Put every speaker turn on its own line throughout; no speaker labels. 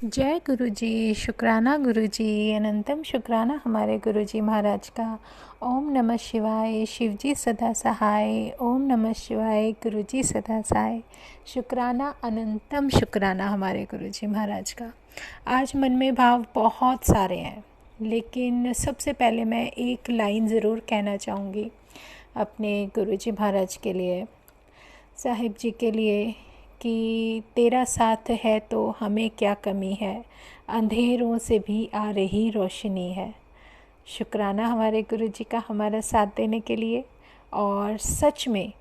जय गुरु जी। शुक्राना गुरु जी। अनंतम शुक्राना हमारे गुरु जी महाराज का। ओम नमः शिवाय। शिव जी सदा सहाय। ओम नमः शिवाय। गुरु जी सदा सहाय। शुक्राना अनंतम शुक्राना हमारे गुरु जी महाराज का। आज मन में भाव बहुत सारे हैं, लेकिन सबसे पहले मैं एक लाइन ज़रूर कहना चाहूँगी अपने गुरु जी महाराज के लिए, साहिब जी के लिए, कि तेरा साथ है तो हमें क्या कमी है, अंधेरों से भी आ रही रोशनी है। शुक्राना हमारे गुरु जी का हमारा साथ देने के लिए। और सच में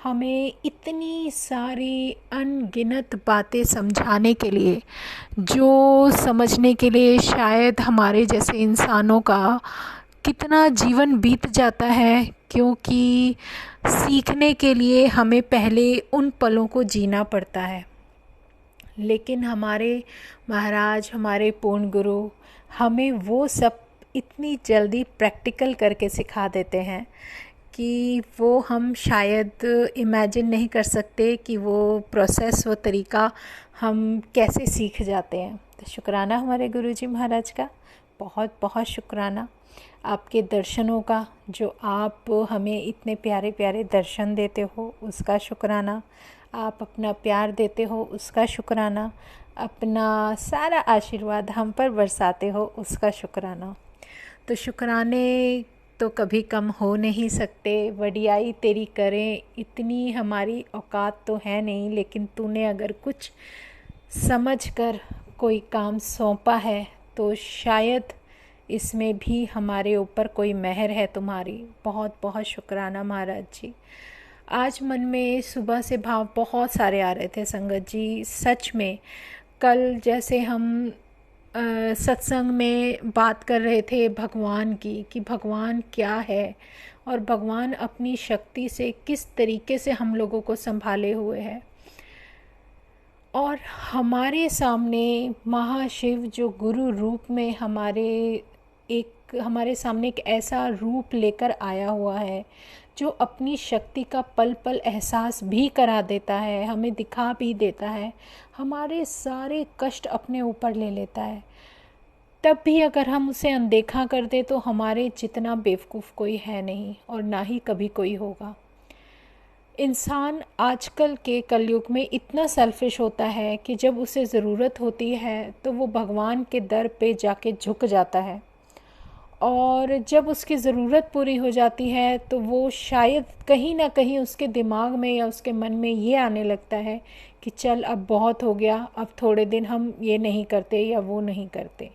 हमें इतनी सारी अनगिनत बातें समझाने के लिए, जो समझने के लिए शायद हमारे जैसे इंसानों का कितना जीवन बीत जाता है, क्योंकि सीखने के लिए हमें पहले उन पलों को जीना पड़ता है। लेकिन हमारे महाराज, हमारे पूर्ण गुरु हमें वो सब इतनी जल्दी प्रैक्टिकल करके सिखा देते हैं कि वो हम शायद इमेजिन नहीं कर सकते कि वो प्रोसेस, वो तरीका हम कैसे सीख जाते हैं। तो शुक्राना हमारे गुरु जी महाराज का, बहुत बहुत शुक्राना आपके दर्शनों का, जो आप हमें इतने प्यारे प्यारे दर्शन देते हो उसका शुक्राना, आप अपना प्यार देते हो उसका शुक्राना, अपना सारा आशीर्वाद हम पर बरसाते हो उसका शुक्राना। तो शुक्राने तो कभी कम हो नहीं सकते। वडियाई तेरी करें इतनी हमारी औकात तो है नहीं, लेकिन तूने अगर कुछ समझ कर कोई काम सौंपा है तो शायद इसमें भी हमारे ऊपर कोई मेहर है तुम्हारी। बहुत बहुत शुक्राना महाराज जी। आज मन में सुबह से भाव बहुत सारे आ रहे थे संगत जी। सच में कल जैसे हम सत्संग में बात कर रहे थे भगवान की, कि भगवान क्या है और भगवान अपनी शक्ति से किस तरीके से हम लोगों को संभाले हुए है। और हमारे सामने महाशिव जो गुरु रूप में हमारे सामने एक ऐसा रूप लेकर आया हुआ है, जो अपनी शक्ति का पल पल एहसास भी करा देता है, हमें दिखा भी देता है, हमारे सारे कष्ट अपने ऊपर ले लेता है। तब भी अगर हम उसे अनदेखा कर दे तो हमारे जितना बेवकूफ़ कोई है नहीं, और ना ही कभी कोई होगा। इंसान आजकल के कलयुग में इतना सेल्फिश होता है कि जब उसे ज़रूरत होती है तो वो भगवान के दर पे जाके झुक जाता है, और जब उसकी ज़रूरत पूरी हो जाती है तो वो शायद कहीं ना कहीं उसके दिमाग में या उसके मन में ये आने लगता है कि चल अब बहुत हो गया, अब थोड़े दिन हम ये नहीं करते या वो नहीं करते।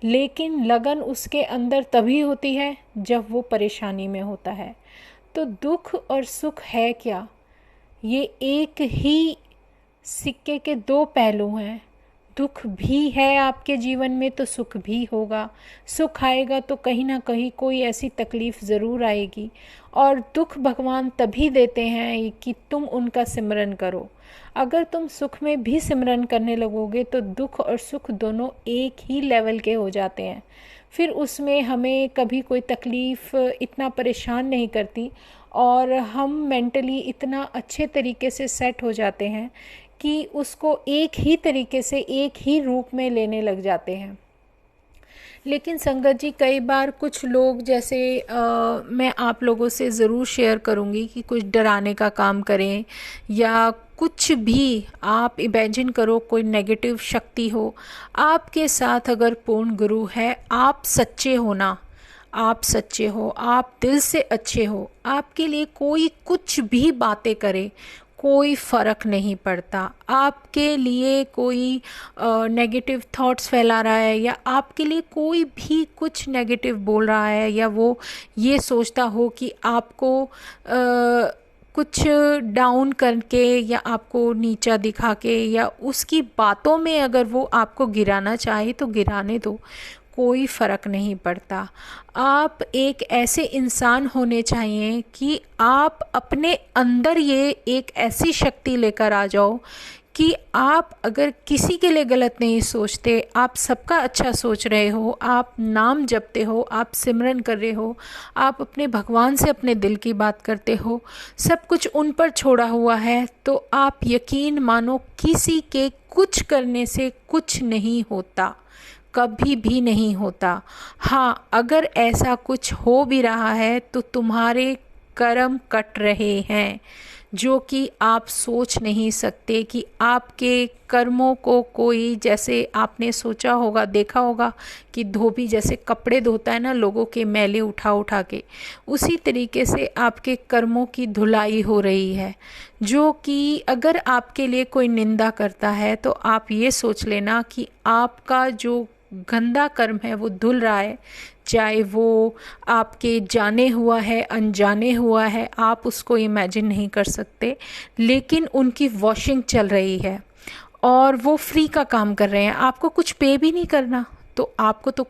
लेकिन लगन उसके अंदर तभी होती है जब वो परेशानी में होता है। तो दुख और सुख है क्या, ये एक ही सिक्के के दो पहलू हैं। दुख भी है आपके जीवन में तो सुख भी होगा। सुख आएगा तो कहीं ना कहीं कोई ऐसी तकलीफ़ ज़रूर आएगी, और दुख भगवान तभी देते हैं कि तुम उनका सिमरन करो। अगर तुम सुख में भी सिमरन करने लगोगे तो दुख और सुख दोनों एक ही लेवल के हो जाते हैं। फिर उसमें हमें कभी कोई तकलीफ़ इतना परेशान नहीं करती, और हम मेंटली इतना अच्छे तरीके से सेट हो जाते हैं कि उसको एक ही तरीके से, एक ही रूप में लेने लग जाते हैं। लेकिन संगत जी, कई बार कुछ लोग जैसे मैं आप लोगों से ज़रूर शेयर करूँगी कि कुछ डराने का काम करें, या कुछ भी आप इमेजिन करो कोई नेगेटिव शक्ति हो आपके साथ। अगर पूर्ण गुरु है, आप सच्चे हो ना, आप सच्चे हो, आप दिल से अच्छे हो, आपके लिए कोई कुछ भी बातें करे कोई फ़र्क नहीं पड़ता। आपके लिए कोई नेगेटिव थॉट्स फैला रहा है, या आपके लिए कोई भी कुछ नेगेटिव बोल रहा है, या वो ये सोचता हो कि आपको कुछ डाउन करके या आपको नीचा दिखा के या उसकी बातों में अगर वो आपको गिराना चाहे तो गिराने दो, कोई फ़र्क नहीं पड़ता। आप एक ऐसे इंसान होने चाहिए कि आप अपने अंदर ये एक ऐसी शक्ति लेकर आ जाओ कि आप अगर किसी के लिए गलत नहीं सोचते, आप सबका अच्छा सोच रहे हो, आप नाम जपते हो, आप सिमरन कर रहे हो, आप अपने भगवान से अपने दिल की बात करते हो, सब कुछ उन पर छोड़ा हुआ है, तो आप यकीन मानो किसी के कुछ करने से कुछ नहीं होता, कभी भी नहीं होता। हाँ, अगर ऐसा कुछ हो भी रहा है तो तुम्हारे कर्म कट रहे हैं, जो कि आप सोच नहीं सकते कि आपके कर्मों को कोई, जैसे आपने सोचा होगा, देखा होगा कि धोबी जैसे कपड़े धोता है ना लोगों के मैले उठा उठा के, उसी तरीके से आपके कर्मों की धुलाई हो रही है। जो कि अगर आपके लिए कोई निंदा करता है तो आप ये सोच लेना कि आपका जो गंदा कर्म है वो धुल रहा है, चाहे वो आपके जाने हुआ है, अनजाने हुआ है, आप उसको इमेजिन नहीं कर सकते, लेकिन उनकी वॉशिंग चल रही है और वो फ्री का काम कर रहे हैं, आपको कुछ पे भी नहीं करना। तो आपको तो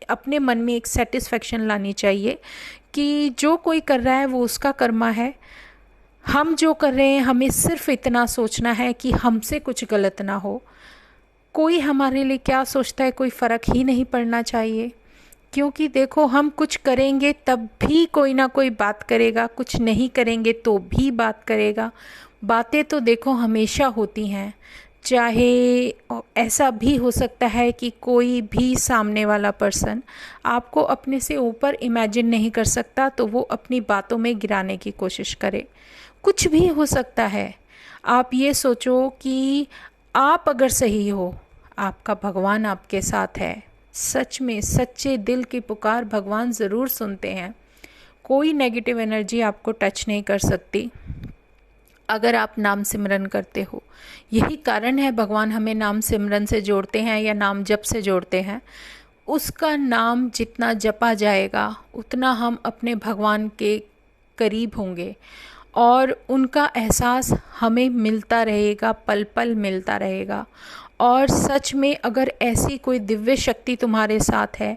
अपने मन में एक सेटिस्फेक्शन लानी चाहिए कि जो कोई कर रहा है वो उसका कर्मा है, हम जो कर रहे हैं हमें सिर्फ इतना सोचना है कि हमसे कुछ गलत ना हो। कोई हमारे लिए क्या सोचता है कोई फ़र्क ही नहीं पड़ना चाहिए, क्योंकि देखो हम कुछ करेंगे तब भी कोई ना कोई बात करेगा, कुछ नहीं करेंगे तो भी बात करेगा। बातें तो देखो हमेशा होती हैं, चाहे ऐसा भी हो सकता है कि कोई भी सामने वाला पर्सन आपको अपने से ऊपर इमेजिन नहीं कर सकता तो वो अपनी बातों में गिराने की कोशिश करे, कुछ भी हो सकता है। आप ये सोचो कि आप अगर सही हो, आपका भगवान आपके साथ है। सच में सच्चे दिल की पुकार भगवान ज़रूर सुनते हैं। कोई नेगेटिव एनर्जी आपको टच नहीं कर सकती अगर आप नाम सिमरन करते हो। यही कारण है भगवान हमें नाम सिमरन से जोड़ते हैं या नाम जप से जोड़ते हैं। उसका नाम जितना जपा जाएगा उतना हम अपने भगवान के करीब होंगे और उनका एहसास हमें मिलता रहेगा, पल पल मिलता रहेगा। और सच में अगर ऐसी कोई दिव्य शक्ति तुम्हारे साथ है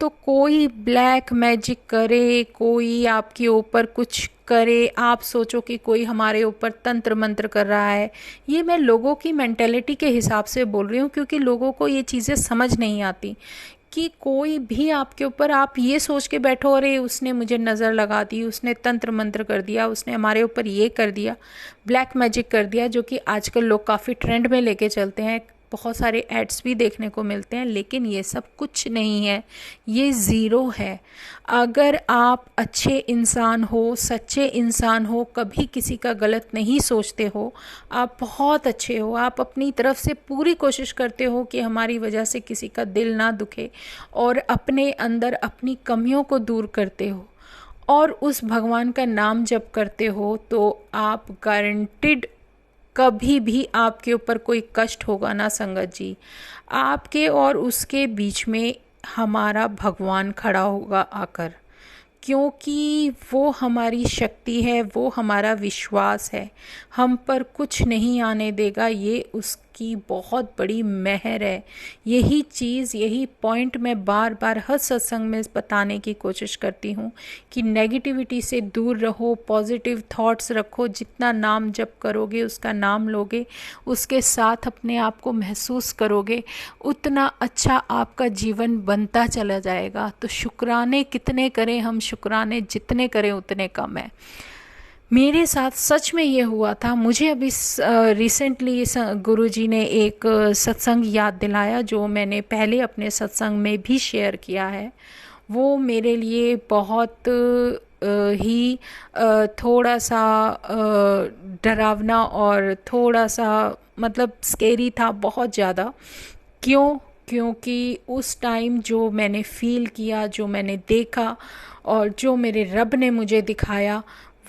तो कोई ब्लैक मैजिक करे, कोई आपके ऊपर कुछ करे, आप सोचो कि कोई हमारे ऊपर तंत्र मंत्र कर रहा है, ये मैं लोगों की मेंटेलिटी के हिसाब से बोल रही हूँ, क्योंकि लोगों को ये चीज़ें समझ नहीं आती कि कोई भी आपके ऊपर, आप ये सोच के बैठो अरे उसने मुझे नज़र लगा दी, उसने तंत्र मंत्र कर दिया, उसने हमारे ऊपर ये कर दिया, ब्लैक मैजिक कर दिया, जो कि आजकल लोग काफ़ी ट्रेंड में लेके चलते हैं, बहुत सारे एड्स भी देखने को मिलते हैं, लेकिन ये सब कुछ नहीं है, ये ज़ीरो है। अगर आप अच्छे इंसान हो, सच्चे इंसान हो, कभी किसी का गलत नहीं सोचते हो, आप बहुत अच्छे हो, आप अपनी तरफ से पूरी कोशिश करते हो कि हमारी वजह से किसी का दिल ना दुखे और अपने अंदर अपनी कमियों को दूर करते हो और उस भगवान का नाम जप करते हो, तो आप गारंटिड कभी भी आपके ऊपर कोई कष्ट होगा ना संगत जी। आपके और उसके बीच में हमारा भगवान खड़ा होगा आकर, क्योंकि वो हमारी शक्ति है, वो हमारा विश्वास है, हम पर कुछ नहीं आने देगा, ये उसकी बहुत बड़ी मेहर है। यही चीज़, यही पॉइंट मैं बार बार हर सत्संग में बताने की कोशिश करती हूँ कि नेगेटिविटी से दूर रहो, पॉजिटिव थॉट्स रखो, जितना नाम जप करोगे, उसका नाम लोगे, उसके साथ अपने आप को महसूस करोगे, उतना अच्छा आपका जीवन बनता चला जाएगा। तो शुक्राने कितने करें हम, शुक्राने जितने करें उतने कम है। मेरे साथ सच में ये हुआ था। मुझे अभी रिसेंटली गुरुजी ने एक सत्संग याद दिलाया जो मैंने पहले अपने सत्संग में भी शेयर किया है। वो मेरे लिए बहुत ही थोड़ा सा डरावना और थोड़ा सा मतलब स्केरी था, बहुत ज़्यादा। क्योंकि उस टाइम जो मैंने फ़ील किया, जो मैंने देखा और जो मेरे रब ने मुझे दिखाया,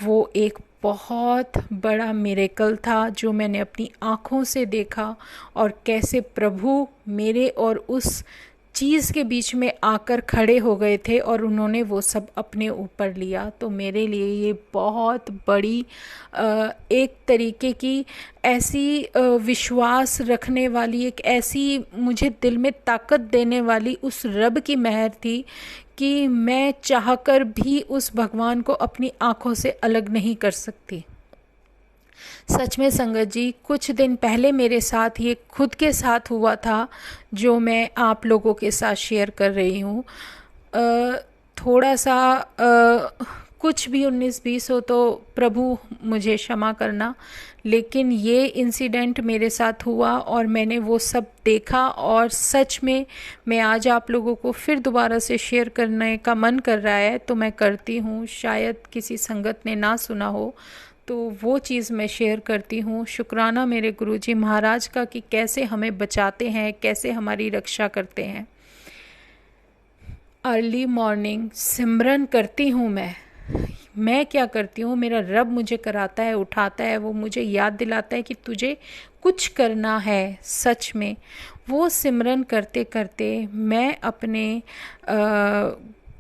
वो एक बहुत बड़ा मिरेकल था जो मैंने अपनी आँखों से देखा, और कैसे प्रभु मेरे और उस चीज़ के बीच में आकर खड़े हो गए थे और उन्होंने वो सब अपने ऊपर लिया। तो मेरे लिए ये बहुत बड़ी एक तरीके की ऐसी विश्वास रखने वाली, एक ऐसी मुझे दिल में ताकत देने वाली उस रब की मेहर थी कि मैं चाहकर भी उस भगवान को अपनी आँखों से अलग नहीं कर सकती। सच में संगत जी, कुछ दिन पहले मेरे साथ ये खुद के साथ हुआ था, जो मैं आप लोगों के साथ शेयर कर रही हूँ। थोड़ा सा कुछ भी 19-20 हो तो प्रभु मुझे क्षमा करना, लेकिन ये इंसिडेंट मेरे साथ हुआ और मैंने वो सब देखा, और सच में मैं आज आप लोगों को फिर दोबारा से शेयर करने का मन कर रहा है तो मैं करती हूँ। शायद किसी संगत ने ना सुना हो तो वो चीज़ मैं शेयर करती हूँ। शुक्राना मेरे गुरुजी महाराज का कि कैसे हमें बचाते हैं, कैसे हमारी रक्षा करते हैं। अर्ली मॉर्निंग सिमरन करती हूँ मैं क्या करती हूँ, मेरा रब मुझे कराता है, उठाता है, वो मुझे याद दिलाता है कि तुझे कुछ करना है। सच में वो सिमरन करते करते मैं अपने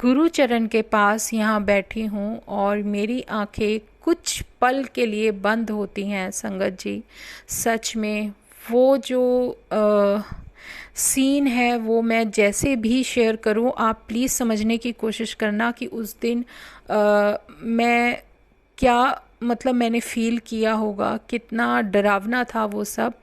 गुरु चरण के पास यहाँ बैठी हूँ और मेरी आंखें कुछ पल के लिए बंद होती हैं। संगत जी, सच में वो जो सीन है वो मैं जैसे भी शेयर करूं, आप प्लीज़ समझने की कोशिश करना कि उस दिन मैं क्या, मतलब मैंने फ़ील किया होगा, कितना डरावना था वो सब।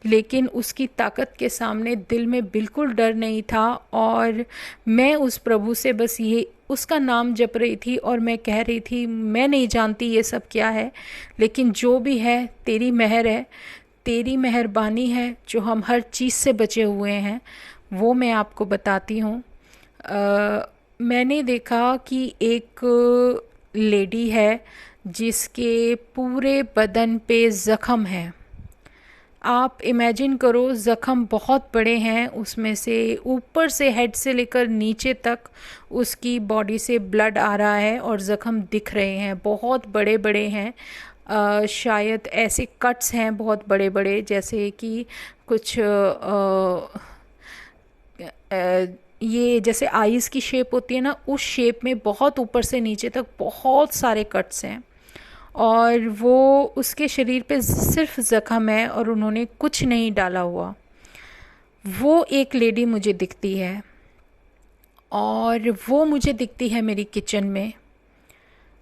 लेकिन उसकी ताकत के सामने दिल में बिल्कुल डर नहीं था, और मैं उस प्रभु से बस ये उसका नाम जप रही थी और मैं कह रही थी, मैं नहीं जानती ये सब क्या है, लेकिन जो भी है तेरी मेहर है, तेरी मेहरबानी है जो हम हर चीज़ से बचे हुए हैं। वो मैं आपको बताती हूँ। मैंने देखा कि एक लेडी है जिसके पूरे बदन पे ज़ख़म है। आप इमेजिन करो, ज़ख़म बहुत बड़े हैं, उसमें से ऊपर से हेड से लेकर नीचे तक उसकी बॉडी से ब्लड आ रहा है और ज़ख़म दिख रहे हैं, बहुत बड़े बड़े हैं। शायद ऐसे कट्स हैं बहुत बड़े बड़े, जैसे कि कुछ ये जैसे आइज़ की शेप होती है ना, उस शेप में बहुत ऊपर से नीचे तक बहुत सारे कट्स हैं, और वो उसके शरीर पे सिर्फ ज़ख़म है और उन्होंने कुछ नहीं डाला हुआ। वो एक लेडी मुझे दिखती है, और वो मुझे दिखती है मेरी किचन में।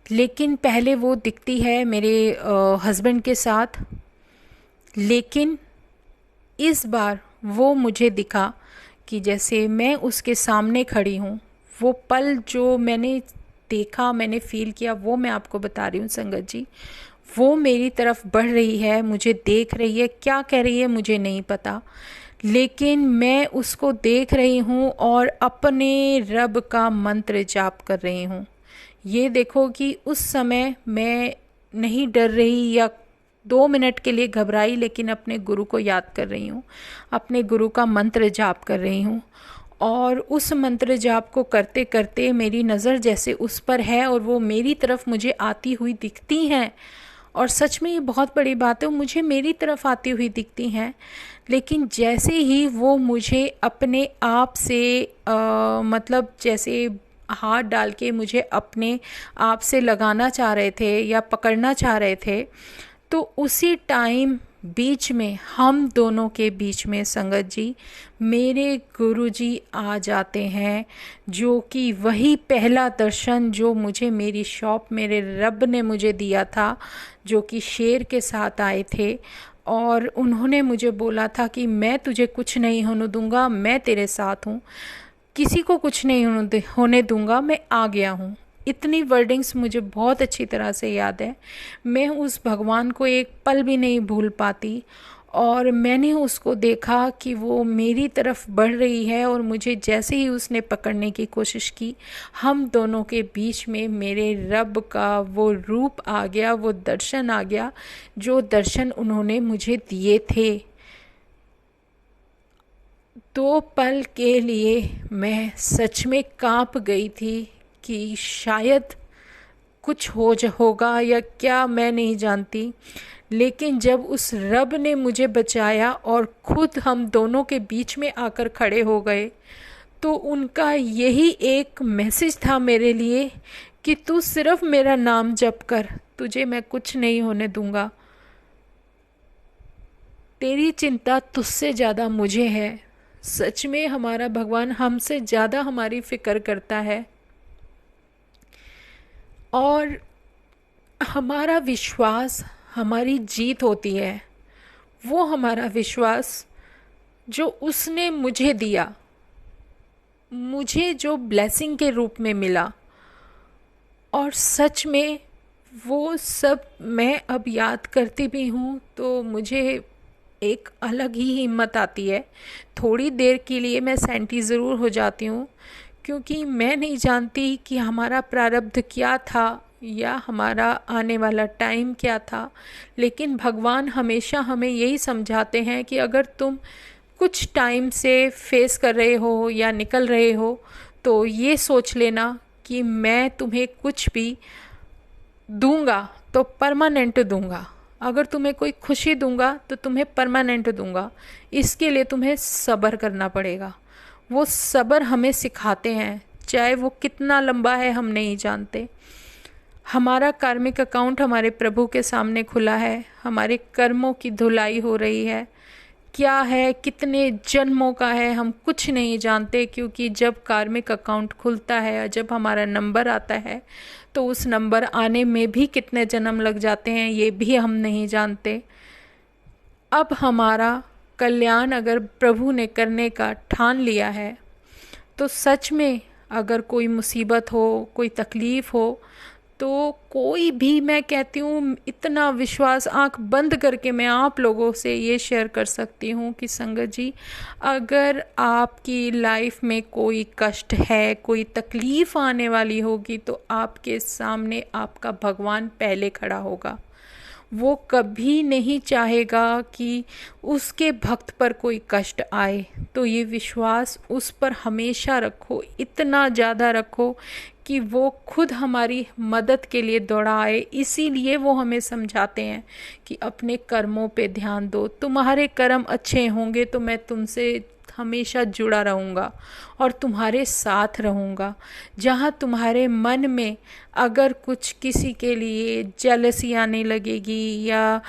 लेकिन पहले वो दिखती है मेरे हस्बैंड के साथ, लेकिन इस बार वो मुझे दिखा कि जैसे मैं उसके सामने खड़ी हूँ। वो पल जो मैंने देखा, मैंने फ़ील किया, वो मैं आपको बता रही हूँ संगत जी। वो मेरी तरफ बढ़ रही है, मुझे देख रही है, क्या कह रही है मुझे नहीं पता, लेकिन मैं उसको देख रही हूँ और अपने रब का मंत्र जाप कर रही हूँ। ये देखो कि उस समय मैं नहीं डर रही या 2 मिनट के लिए घबराई, लेकिन अपने गुरु को याद कर रही हूँ, अपने गुरु का मंत्र जाप कर रही हूँ। और उस मंत्र जाप को करते करते मेरी नज़र जैसे उस पर है और वो मेरी तरफ मुझे आती हुई दिखती हैं। और सच में ये बहुत बड़ी बात है, मुझे मेरी तरफ आती हुई दिखती हैं। लेकिन जैसे ही वो मुझे अपने आप से मतलब जैसे हाथ डाल के मुझे अपने आप से लगाना चाह रहे थे या पकड़ना चाह रहे थे, तो उसी टाइम बीच में, हम दोनों के बीच में संगत जी, मेरे गुरुजी आ जाते हैं, जो कि वही पहला दर्शन जो मुझे मेरी शॉप मेरे रब ने मुझे दिया था, जो कि शेर के साथ आए थे। और उन्होंने मुझे बोला था कि मैं तुझे कुछ नहीं होने दूंगा, मैं तेरे साथ हूँ, किसी को कुछ नहीं होने दूंगा, मैं आ गया हूँ। इतनी वर्डिंग्स मुझे बहुत अच्छी तरह से याद है। मैं उस भगवान को एक पल भी नहीं भूल पाती, और मैंने उसको देखा कि वो मेरी तरफ बढ़ रही है, और मुझे जैसे ही उसने पकड़ने की कोशिश की, हम दोनों के बीच में मेरे रब का वो रूप आ गया, वो दर्शन आ गया, जो दर्शन उन्होंने मुझे दिए थे। 2 पल के लिए मैं सच में कांप गई थी कि शायद कुछ होगा या क्या, मैं नहीं जानती। लेकिन जब उस रब ने मुझे बचाया और खुद हम दोनों के बीच में आकर खड़े हो गए, तो उनका यही एक मैसेज था मेरे लिए कि तू सिर्फ मेरा नाम जप कर, तुझे मैं कुछ नहीं होने दूंगा, तेरी चिंता तुझसे ज़्यादा मुझे है। सच में हमारा भगवान हमसे ज़्यादा हमारी फ़िक्र करता है, और हमारा विश्वास हमारी जीत होती है, वो हमारा विश्वास जो उसने मुझे दिया, मुझे जो ब्लेसिंग के रूप में मिला। और सच में वो सब मैं अब याद करती भी हूँ तो मुझे एक अलग ही हिम्मत आती है। थोड़ी देर के लिए मैं सैंटी ज़रूर हो जाती हूँ, क्योंकि मैं नहीं जानती कि हमारा प्रारब्ध क्या था या हमारा आने वाला टाइम क्या था। लेकिन भगवान हमेशा हमें यही समझाते हैं कि अगर तुम कुछ टाइम से फेस कर रहे हो या निकल रहे हो तो ये सोच लेना कि मैं तुम्हें कुछ भी दूंगा तो परमानेंट दूंगा। अगर तुम्हें कोई खुशी दूंगा तो तुम्हें परमानेंट दूंगा। इसके लिए तुम्हें सब्र करना पड़ेगा। वो सब्र हमें सिखाते हैं, चाहे वो कितना लंबा है हम नहीं जानते। हमारा कार्मिक अकाउंट हमारे प्रभु के सामने खुला है, हमारे कर्मों की धुलाई हो रही है। क्या है, कितने जन्मों का है, हम कुछ नहीं जानते, क्योंकि जब कार्मिक अकाउंट खुलता है, जब हमारा नंबर आता है, तो उस नंबर आने में भी कितने जन्म लग जाते हैं ये भी हम नहीं जानते। अब हमारा कल्याण अगर प्रभु ने करने का ठान लिया है तो सच में अगर कोई मुसीबत हो, कोई तकलीफ़ हो, तो कोई भी, मैं कहती हूँ इतना विश्वास, आंख बंद करके मैं आप लोगों से ये शेयर कर सकती हूँ कि संगत जी, अगर आपकी लाइफ में कोई कष्ट है, कोई तकलीफ़ आने वाली होगी, तो आपके सामने आपका भगवान पहले खड़ा होगा। वो कभी नहीं चाहेगा कि उसके भक्त पर कोई कष्ट आए। तो ये विश्वास उस पर हमेशा रखो, इतना ज़्यादा रखो कि वो खुद हमारी मदद के लिए दौड़ाए। इसीलिए वो हमें समझाते हैं कि अपने कर्मों पे ध्यान दो, तुम्हारे कर्म अच्छे होंगे तो मैं तुमसे हमेशा जुड़ा रहूँगा और तुम्हारे साथ रहूँगा। जहाँ तुम्हारे मन में अगर कुछ किसी के लिए जेलसी आने लगेगी या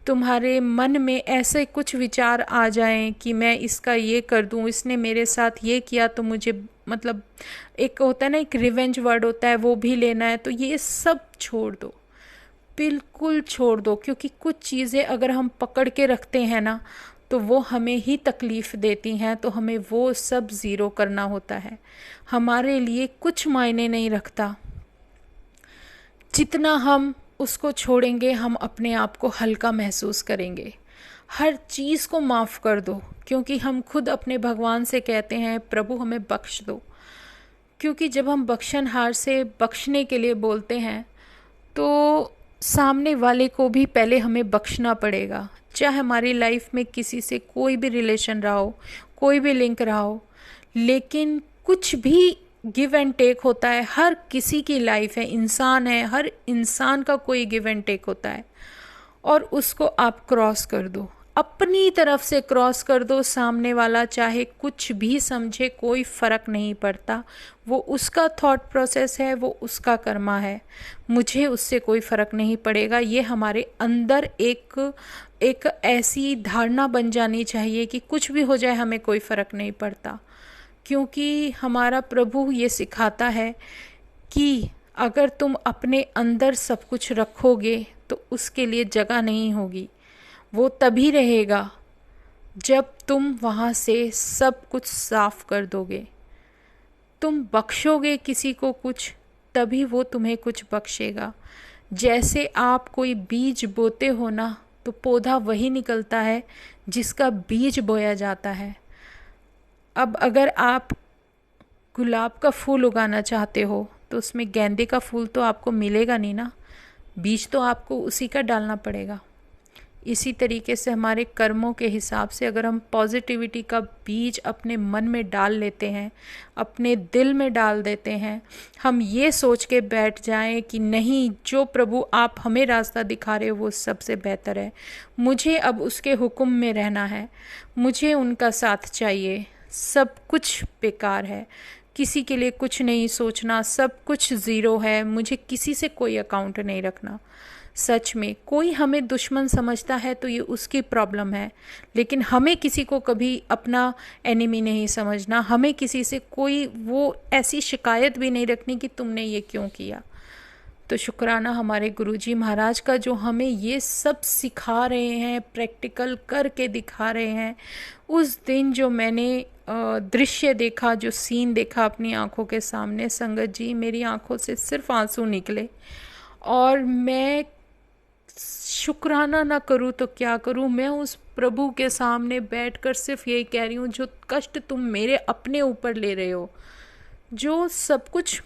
तुम्हारे मन में ऐसे कुछ विचार आ जाएं कि मैं इसका ये कर दूं, इसने मेरे साथ ये किया तो मुझे, मतलब एक होता है ना, एक रिवेंज वर्ड होता है, वो भी लेना है, तो ये सब छोड़ दो, बिल्कुल छोड़ दो। क्योंकि कुछ चीज़ें अगर हम पकड़ के रखते हैं ना तो वो हमें ही तकलीफ़ देती हैं, तो हमें वो सब ज़ीरो करना होता है। हमारे लिए कुछ मायने नहीं रखता, जितना हम उसको छोड़ेंगे हम अपने आप को हल्का महसूस करेंगे। हर चीज़ को माफ़ कर दो, क्योंकि हम खुद अपने भगवान से कहते हैं प्रभु हमें बख्श दो। क्योंकि जब हम बख्शनहार से बख्शने के लिए बोलते हैं तो सामने वाले को भी पहले हमें बख्शना पड़ेगा। चाहे हमारी लाइफ में किसी से कोई भी रिलेशन रहा हो, कोई भी लिंक रहा हो, लेकिन कुछ भी गिव एंड टेक होता है। हर किसी की लाइफ है, इंसान है, हर इंसान का कोई गिव एंड टेक होता है, और उसको आप क्रॉस कर दो, अपनी तरफ से क्रॉस कर दो। सामने वाला चाहे कुछ भी समझे, कोई फ़र्क नहीं पड़ता, वो उसका थॉट प्रोसेस है, वो उसका कर्मा है, मुझे उससे कोई फ़र्क नहीं पड़ेगा। ये हमारे अंदर एक ऐसी धारणा बन जानी चाहिए कि कुछ भी हो जाए हमें कोई फ़र्क नहीं पड़ता। क्योंकि हमारा प्रभु ये सिखाता है कि अगर तुम अपने अंदर सब कुछ रखोगे तो उसके लिए जगह नहीं होगी। वो तभी रहेगा जब तुम वहाँ से सब कुछ साफ कर दोगे। तुम बख्शोगे किसी को कुछ, तभी वो तुम्हें कुछ बख्शेगा। जैसे आप कोई बीज बोते हो ना, तो पौधा वही निकलता है जिसका बीज बोया जाता है। अब अगर आप गुलाब का फूल उगाना चाहते हो तो उसमें गेंदे का फूल तो आपको मिलेगा नहीं ना, बीज तो आपको उसी का डालना पड़ेगा। इसी तरीके से हमारे कर्मों के हिसाब से अगर हम पॉजिटिविटी का बीज अपने मन में डाल लेते हैं, अपने दिल में डाल देते हैं, हम ये सोच के बैठ जाएं कि नहीं, जो प्रभु आप हमें रास्ता दिखा रहे हो वो सबसे बेहतर है, मुझे अब उसके हुक्म में रहना है, मुझे उनका साथ चाहिए, सब कुछ बेकार है, किसी के लिए कुछ नहीं सोचना, सब कुछ ज़ीरो है, मुझे किसी से कोई अकाउंट नहीं रखना। सच में कोई हमें दुश्मन समझता है तो ये उसकी प्रॉब्लम है, लेकिन हमें किसी को कभी अपना एनिमी नहीं समझना। हमें किसी से कोई वो ऐसी शिकायत भी नहीं रखनी कि तुमने ये क्यों किया। तो शुक्राना हमारे गुरुजी महाराज का, जो हमें ये सब सिखा रहे हैं, प्रैक्टिकल करके दिखा रहे हैं। उस दिन जो मैंने दृश्य देखा, जो सीन देखा अपनी आंखों के सामने, संगत जी मेरी आंखों से सिर्फ आंसू निकले। और मैं शुक्राना ना करूँ तो क्या करूँ। मैं उस प्रभु के सामने बैठकर सिर्फ यही कह रही हूँ, जो कष्ट तुम मेरे अपने ऊपर ले रहे हो, जो सब कुछ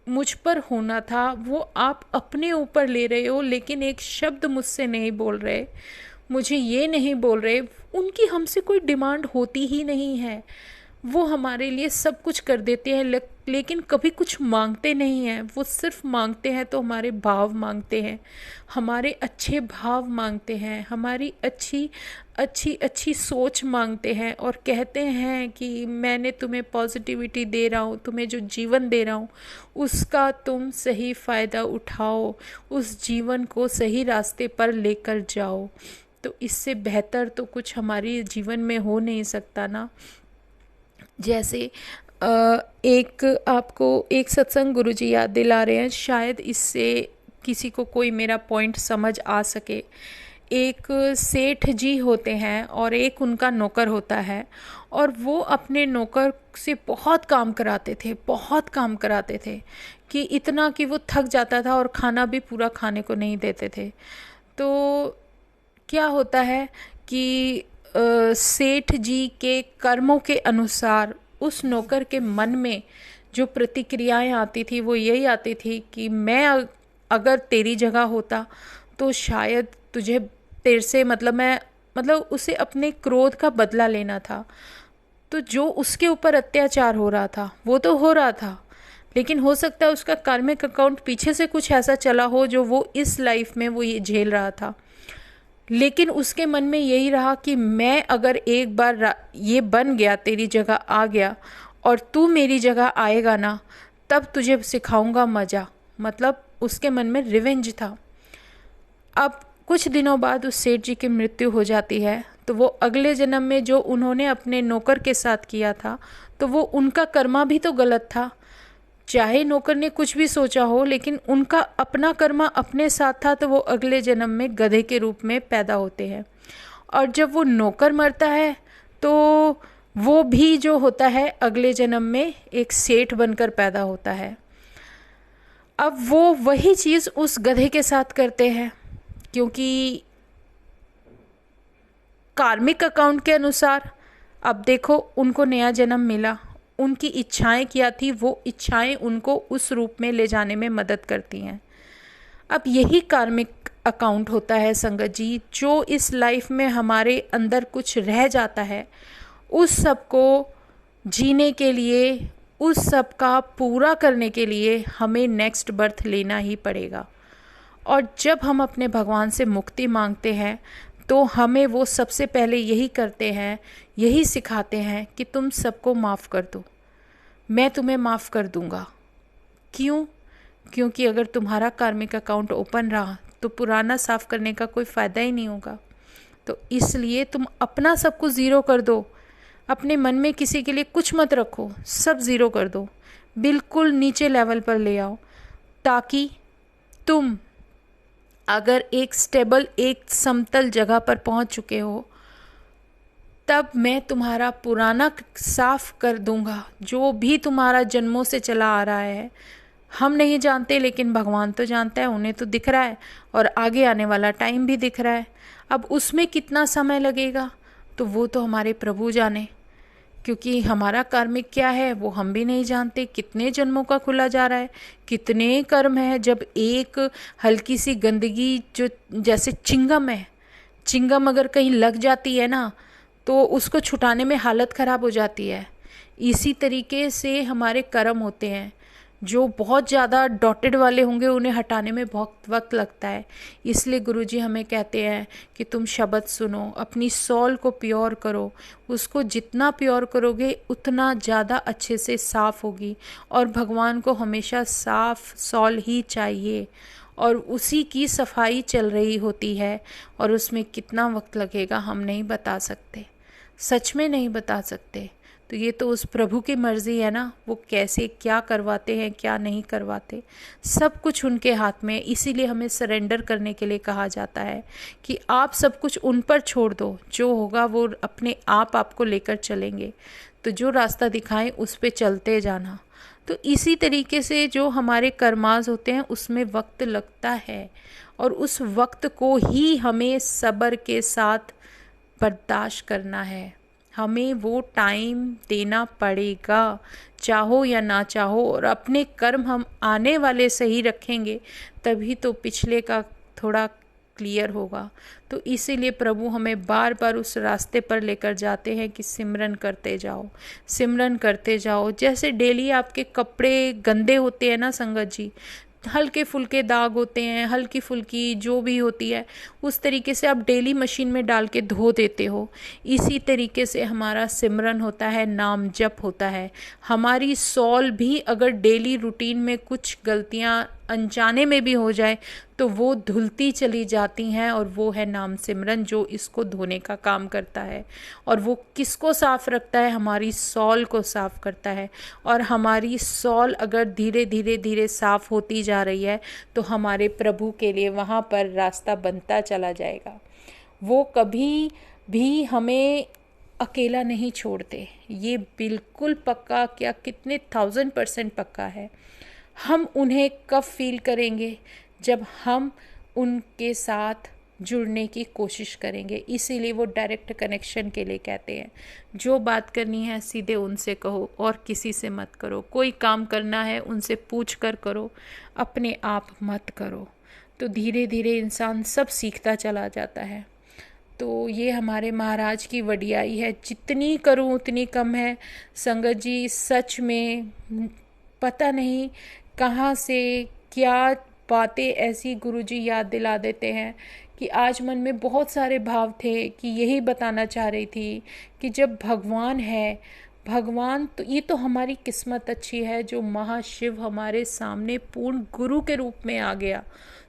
मुझ पर होना था वो आप अपने ऊपर ले रहे हो, लेकिन एक शब्द मुझसे नहीं बोल रहे, मुझे ये नहीं बोल रहे। उनकी हमसे कोई डिमांड होती ही नहीं है, वो हमारे लिए सब कुछ कर देते हैं, लेकिन कभी कुछ मांगते नहीं हैं। वो सिर्फ मांगते हैं तो हमारे भाव मांगते हैं, हमारे अच्छे भाव मांगते हैं, हमारी अच्छी अच्छी अच्छी सोच मांगते हैं, और कहते हैं कि मैंने तुम्हें पॉजिटिविटी दे रहा हूँ, तुम्हें जो जीवन दे रहा हूँ उसका तुम सही फ़ायदा उठाओ, उस जीवन को सही रास्ते पर लेकर जाओ। तो इससे बेहतर तो कुछ हमारे जीवन में हो नहीं सकता ना। जैसे एक आपको एक सत्संग गुरुजी याद दिला रहे हैं, शायद इससे किसी को कोई मेरा पॉइंट समझ आ सके। एक सेठ जी होते हैं और एक उनका नौकर होता है, और वो अपने नौकर से बहुत काम कराते थे, बहुत काम कराते थे, कि इतना कि वो थक जाता था और खाना भी पूरा खाने को नहीं देते थे। तो क्या होता है कि सेठ जी के कर्मों के अनुसार उस नौकर के मन में जो प्रतिक्रियाएं आती थी वो यही आती थी कि मैं अगर तेरी जगह होता तो शायद तुझे तेरे से मतलब उसे अपने क्रोध का बदला लेना था। तो जो उसके ऊपर अत्याचार हो रहा था वो तो हो रहा था, लेकिन हो सकता है उसका कार्मिक अकाउंट पीछे से कुछ ऐसा चला हो जो वो इस लाइफ में वो ये झेल रहा था। लेकिन उसके मन में यही रहा कि मैं अगर एक बार ये बन गया, तेरी जगह आ गया और तू मेरी जगह आएगा ना, तब तुझे सिखाऊंगा मज़ा। मतलब उसके मन में रिवेंज था। अब कुछ दिनों बाद उस सेठ जी की मृत्यु हो जाती है, तो वो अगले जन्म में जो उन्होंने अपने नौकर के साथ किया था, तो वो उनका कर्मा भी तो गलत था। चाहे नौकर ने कुछ भी सोचा हो, लेकिन उनका अपना कर्मा अपने साथ था, तो वो अगले जन्म में गधे के रूप में पैदा होते हैं। और जब वो नौकर मरता है तो वो भी जो होता है अगले जन्म में एक सेठ बनकर पैदा होता है। अब वो वही चीज़ उस गधे के साथ करते हैं, क्योंकि कार्मिक अकाउंट के अनुसार अब देखो उनको नया जन्म मिला, उनकी इच्छाएं क्या थी, वो इच्छाएं उनको उस रूप में ले जाने में मदद करती हैं। अब यही कार्मिक अकाउंट होता है संगत जी, जो इस लाइफ में हमारे अंदर कुछ रह जाता है, उस सब को जीने के लिए, उस सब का पूरा करने के लिए हमें नेक्स्ट बर्थ लेना ही पड़ेगा। और जब हम अपने भगवान से मुक्ति मांगते हैं तो हमें वो सबसे पहले यही करते हैं, यही सिखाते हैं कि तुम सबको माफ़ कर दो, मैं तुम्हें माफ़ कर दूंगा। क्यों? क्योंकि अगर तुम्हारा कार्मिक अकाउंट ओपन रहा तो पुराना साफ़ करने का कोई फ़ायदा ही नहीं होगा। तो इसलिए तुम अपना सब कुछ ज़ीरो कर दो, अपने मन में किसी के लिए कुछ मत रखो, सब ज़ीरो कर दो, बिल्कुल नीचे लेवल पर ले आओ, ताकि तुम अगर एक स्टेबल, एक समतल जगह पर पहुंच चुके हो, तब मैं तुम्हारा पुराना साफ कर दूंगा। जो भी तुम्हारा जन्मों से चला आ रहा है, हम नहीं जानते, लेकिन भगवान तो जानता है, उन्हें तो दिख रहा है, और आगे आने वाला टाइम भी दिख रहा है। अब उसमें कितना समय लगेगा तो वो तो हमारे प्रभु जाने, क्योंकि हमारा कार्मिक क्या है वो हम भी नहीं जानते। कितने जन्मों का खुला जा रहा है, कितने कर्म है। जब एक हल्की सी गंदगी, जो जैसे चिंगम है, चिंगम अगर कहीं लग जाती है ना तो उसको छुटाने में हालत ख़राब हो जाती है। इसी तरीके से हमारे कर्म होते हैं, जो बहुत ज़्यादा डॉटेड वाले होंगे उन्हें हटाने में बहुत वक्त लगता है। इसलिए गुरुजी हमें कहते हैं कि तुम शब्द सुनो, अपनी सॉल को प्योर करो। उसको जितना प्योर करोगे उतना ज़्यादा अच्छे से साफ़ होगी, और भगवान को हमेशा साफ़ सॉल ही चाहिए, और उसी की सफाई चल रही होती है, और उसमें कितना वक्त लगेगा हम नहीं बता सकते। सच में नहीं बता सकते। तो ये तो उस प्रभु की मर्ज़ी है ना, वो कैसे क्या करवाते हैं क्या नहीं करवाते, सब कुछ उनके हाथ में है। इसीलिए हमें सरेंडर करने के लिए कहा जाता है कि आप सब कुछ उन पर छोड़ दो, जो होगा वो अपने आप आपको लेकर चलेंगे। तो जो रास्ता दिखाएं उस पे चलते जाना। तो इसी तरीके से जो हमारे कर्माज होते हैं उसमें वक्त लगता है, और उस वक्त को ही हमें सब्र के साथ बर्दाश्त करना है। हमें वो टाइम देना पड़ेगा, चाहो या ना चाहो। और अपने कर्म हम आने वाले सही रखेंगे तभी तो पिछले का थोड़ा क्लियर होगा। तो इसीलिए प्रभु हमें बार बार उस रास्ते पर लेकर जाते हैं कि सिमरन करते जाओ, सिमरन करते जाओ। जैसे डेली आपके कपड़े गंदे होते हैं ना संगत जी, हल्के फुल्के दाग होते हैं, हल्की फुल्की जो भी होती है, उस तरीके से आप डेली मशीन में डाल के धो देते हो। इसी तरीके से हमारा सिमरन होता है, नाम जप होता है। हमारी सॉल भी अगर डेली रूटीन में कुछ गलतियां अनजाने में भी हो जाए तो वो धुलती चली जाती हैं, और वो है नाम सिमरन जो इसको धोने का काम करता है। और वो किसको साफ रखता है? हमारी सॉल को साफ करता है। और हमारी सॉल अगर धीरे धीरे धीरे साफ होती जा रही है तो हमारे प्रभु के लिए वहाँ पर रास्ता बनता चला जाएगा। वो कभी भी हमें अकेला नहीं छोड़ते, ये बिल्कुल पक्का, क्या कितने 1000% पक्का है। हम उन्हें कब फील करेंगे? जब हम उनके साथ जुड़ने की कोशिश करेंगे। इसीलिए वो डायरेक्ट कनेक्शन के लिए कहते हैं, जो बात करनी है सीधे उनसे कहो और किसी से मत करो। कोई काम करना है उनसे पूछ कर करो, अपने आप मत करो। तो धीरे धीरे इंसान सब सीखता चला जाता है। तो ये हमारे महाराज की वडियाई है, जितनी करूं उतनी कम है संगत जी। सच में पता नहीं कहाँ से क्या बातें ऐसी गुरुजी याद दिला देते हैं कि आज मन में बहुत सारे भाव थे कि यही बताना चाह रही थी कि जब भगवान है, भगवान, तो ये तो हमारी किस्मत अच्छी है जो महाशिव हमारे सामने पूर्ण गुरु के रूप में आ गया।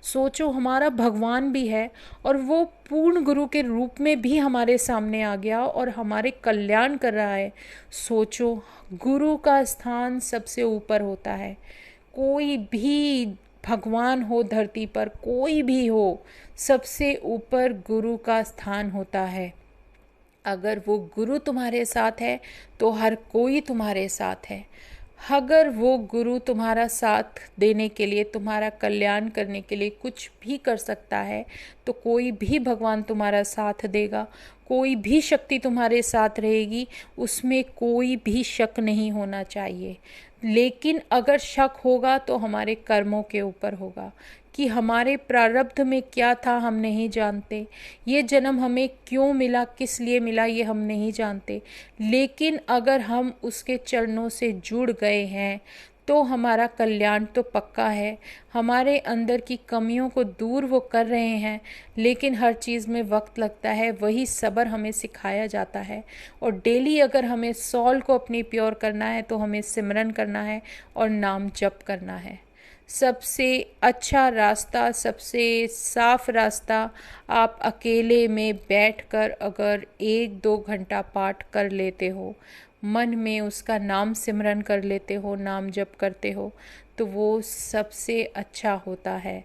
सोचो, हमारा भगवान भी है और वो पूर्ण गुरु के रूप में भी हमारे सामने आ गया और हमारे कल्याण कर रहा है। सोचो, गुरु का स्थान सबसे ऊपर होता है। कोई भी भगवान हो धरती पर, कोई भी हो, सबसे ऊपर गुरु का स्थान होता है। अगर वो गुरु तुम्हारे साथ है तो हर कोई तुम्हारे साथ है। अगर वो गुरु तुम्हारा साथ देने के लिए, तुम्हारा कल्याण करने के लिए कुछ भी कर सकता है तो कोई भी भगवान तुम्हारा साथ देगा, कोई भी शक्ति तुम्हारे साथ रहेगी, उसमें कोई भी शक नहीं होना चाहिए। लेकिन अगर शक होगा तो हमारे कर्मों के ऊपर होगा कि हमारे प्रारब्ध में क्या था हम नहीं जानते, ये जन्म हमें क्यों मिला, किस लिए मिला, ये हम नहीं जानते। लेकिन अगर हम उसके चरणों से जुड़ गए हैं तो हमारा कल्याण तो पक्का है। हमारे अंदर की कमियों को दूर वो कर रहे हैं, लेकिन हर चीज़ में वक्त लगता है। वही सब्र हमें सिखाया जाता है। और डेली अगर हमें सॉल को अपनी प्योर करना है तो हमें सिमरन करना है और नाम जप करना है। सबसे अच्छा रास्ता, सबसे साफ रास्ता, आप अकेले में बैठकर अगर 1-2 घंटा पाठ कर लेते हो, मन में उसका नाम सिमरन कर लेते हो, नाम जप करते हो, तो वो सबसे अच्छा होता है।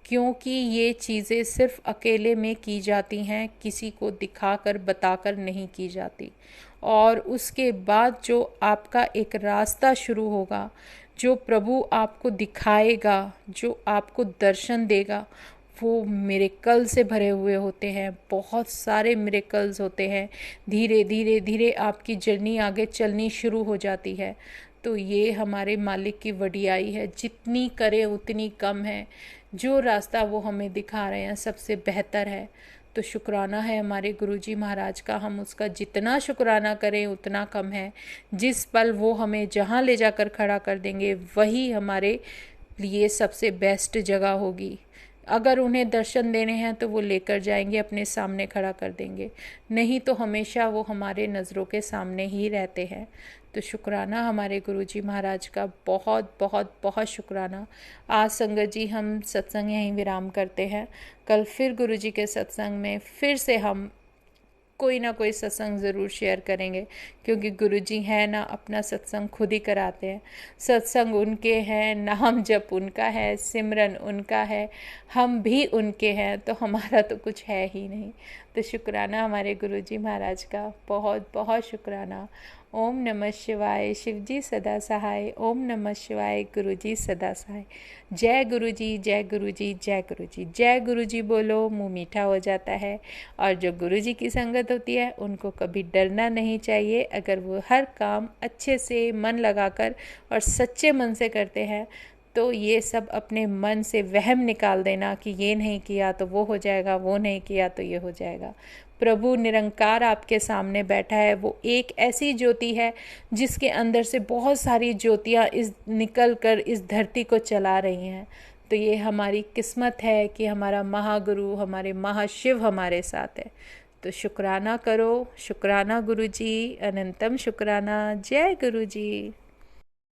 क्योंकि ये चीज़ें सिर्फ अकेले में की जाती हैं, किसी को दिखाकर बताकर नहीं की जाती। और उसके बाद जो आपका एक रास्ता शुरू होगा, जो प्रभु आपको दिखाएगा, जो आपको दर्शन देगा, वो मिरेकल से भरे हुए होते हैं। बहुत सारे मिरेकल्स होते हैं। धीरे धीरे धीरे आपकी जर्नी आगे चलनी शुरू हो जाती है। तो ये हमारे मालिक की वडियाई है, जितनी करें उतनी कम है। जो रास्ता वो हमें दिखा रहे हैं सबसे बेहतर है। तो शुक्राना है हमारे गुरुजी महाराज का, हम उसका जितना शुक्राना करें उतना कम है। जिस पल वो हमें जहाँ ले जाकर खड़ा कर देंगे वही हमारे लिए सबसे बेस्ट जगह होगी। अगर उन्हें दर्शन देने हैं तो वो लेकर जाएंगे, अपने सामने खड़ा कर देंगे, नहीं तो हमेशा वो हमारे नज़रों के सामने ही रहते हैं। तो शुक्राना हमारे गुरुजी महाराज का, बहुत बहुत बहुत शुक्राना। आज संगत जी हम सत्संग यहीं विराम करते हैं। कल फिर गुरुजी के सत्संग में फिर से हम कोई ना कोई सत्संग ज़रूर शेयर करेंगे, क्योंकि गुरुजी हैं ना, अपना सत्संग खुद ही कराते हैं। सत्संग उनके हैं, नाम जप उनका है, सिमरन उनका है, हम भी उनके हैं, तो हमारा तो कुछ है ही नहीं। तो शुक्राना हमारे गुरुजी महाराज का, बहुत बहुत शुक्राना। ओम नमः शिवाय, शिवजी सदा सहाय। ओम नमः शिवाय, गुरुजी सदा सहाय। जय गुरुजी, जय गुरुजी, जय गुरुजी। जय गुरुजी बोलो, मुँह मीठा हो जाता है। और जो गुरुजी की संगत होती है उनको कभी डरना नहीं चाहिए। अगर वो हर काम अच्छे से मन लगाकर और सच्चे मन से करते हैं, तो ये सब अपने मन से वहम निकाल देना कि ये नहीं किया तो वो हो जाएगा, वो नहीं किया तो ये हो जाएगा। प्रभु निरंकार आपके सामने बैठा है। वो एक ऐसी ज्योति है जिसके अंदर से बहुत सारी ज्योतियाँ निकल कर इस धरती को चला रही हैं। तो ये हमारी किस्मत है कि हमारा महागुरु, हमारे महाशिव हमारे साथ है। तो शुक्राना करो, शुक्राना गुरुजी, अनंतम शुक्राना। जय गुरुजी।